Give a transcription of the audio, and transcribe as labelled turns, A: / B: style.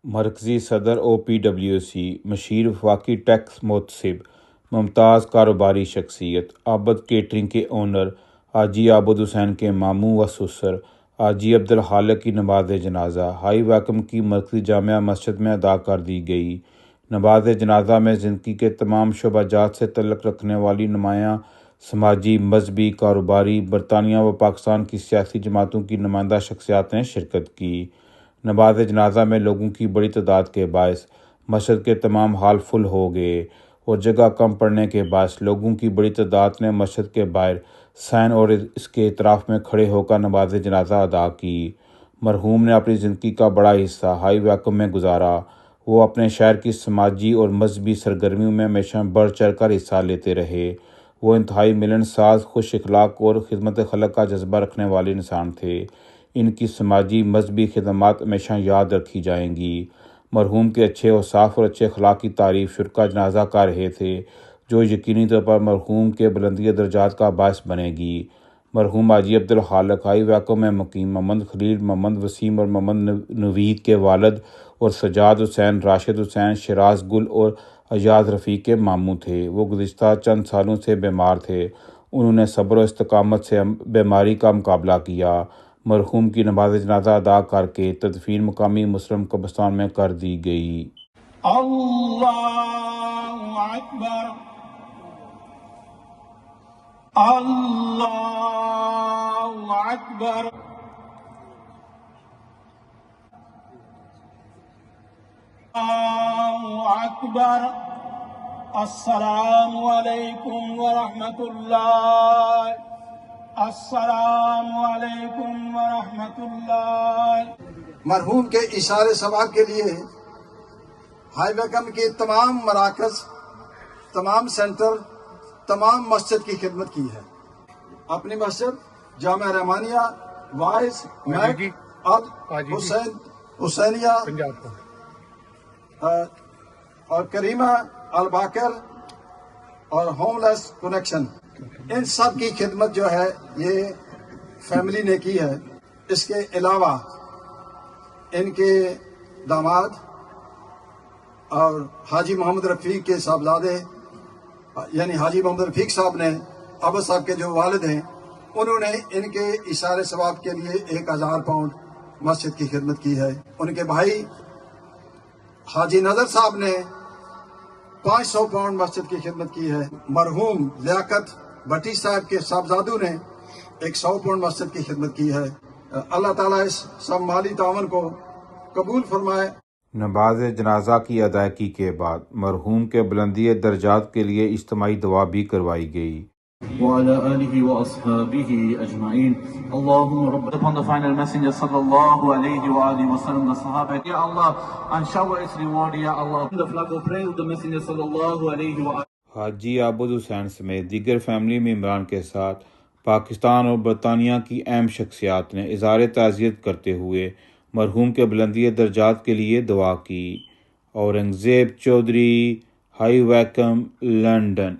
A: مرکزی صدر OPWC، مشیر وفاقی ٹیکس محتسب، ممتاز کاروباری شخصیت، عابد کیٹرنگ کے اونر حاجی عابد حسین کے ماموں و سسر حاجی عبدالخالق کی نماز جنازہ ہائی ویکم کی مرکزی جامع مسجد میں ادا کر دی گئی۔ نماز جنازہ میں زندگی کے تمام شعبہ جات سے تعلق رکھنے والی نمایاں سماجی، مذہبی، کاروباری، برطانیہ و پاکستان کی سیاسی جماعتوں کی نمائندہ شخصیات نے شرکت کی۔ نماز جنازہ میں لوگوں کی بڑی تعداد کے باعث مسجد کے تمام ہال فل ہو گئے اور جگہ کم پڑنے کے باعث لوگوں کی بڑی تعداد نے مسجد کے باہر سین اور اس کے اطراف میں کھڑے ہو کر نماز جنازہ ادا کی۔ مرحوم نے اپنی زندگی کا بڑا حصہ ہائی ویکم میں گزارا۔ وہ اپنے شہر کی سماجی اور مذہبی سرگرمیوں میں ہمیشہ بڑھ چڑھ کر حصہ لیتے رہے۔ وہ انتہائی ملن ساز، خوش اخلاق اور خدمت خلق کا جذبہ رکھنے والے انسان تھے۔ ان کی سماجی مذہبی خدمات ہمیشہ یاد رکھی جائیں گی۔ مرحوم کے اچھے اوصاف اور اچھے اخلاق کی تعریف شرکا جنازہ کر رہے تھے، جو یقینی طور پر مرحوم کے بلندی درجات کا باعث بنے گی۔ مرحوم حاجی عبدالخالق ہائی ویکم میں مقیم محمد خلیل، محمد وسیم اور محمد نوید کے والد اور سجاد حسین، راشد حسین، شیراز گل اور ایاز رفیق کے ماموں تھے۔ وہ گزشتہ چند سالوں سے بیمار تھے۔ انہوں نے صبر و استقامت سے بیماری کا مقابلہ کیا۔ مرحوم کی نماز جنازہ ادا کر کے تدفین مقامی مسلم قبرستان میں کر دی گئی۔
B: اللہ اکبر، اللہ اکبر، اللہ اکبر۔ السلام علیکم ورحمۃ اللہ، السلام علیکم ورحمۃ اللہ۔
C: مرحوم کے اشارے ثواب کے لیے ہائی ویکم کے تمام مراکز، تمام سینٹر، تمام مسجد کی خدمت کی ہے۔ اپنی مسجد جامعہ رحمانیہ، وائس میک اب حسینیہ اور کریمہ الباکر اور ہوم لیس کنیکشن، ان سب کی خدمت جو ہے یہ فیملی نے کی ہے۔ اس کے علاوہ ان کے داماد اور حاجی محمد رفیق کے صاحبزادے یعنی حاجی محمد رفیق صاحب نے، ابا صاحب کے جو والد ہیں، انہوں نے ان کے اشارے ثواب کے لیے 1000 پاؤنڈ مسجد کی خدمت کی ہے۔ ان کے بھائی حاجی نظر صاحب نے 500 پاؤنڈ مسجد کی خدمت کی ہے۔ مرحوم لیاقت بٹی صاحب کے صاحبزادوں نے 100 پاؤنڈ مسجد کی خدمت کی ہے۔ اللہ تعالیٰ اس سب مالی تعاون کو قبول فرمائے۔
A: نماز جنازہ کی ادائیگی کے بعد مرحوم کے بلندی درجات کے لیے اجتماعی دعا بھی کروائی گئی۔
D: وعلى آله وأصحابه أجمعين. اللهم رب upon the final messenger sallallahu alayhi wa alihi wa sallam, the Sahaba, Ya Allah, and shower its reward, Ya Allah. The flag of praise of the messenger sallallahu alayhi wa
A: حاجی عابد حسین سمیت دیگر فیملی ممبران کے ساتھ پاکستان اور برطانیہ کی اہم شخصیات نے اظہار تعزیت کرتے ہوئے مرحوم کے بلندی درجات کے لیے دعا کی۔ Aurangzeb Chaudhry, High Wycombe, London.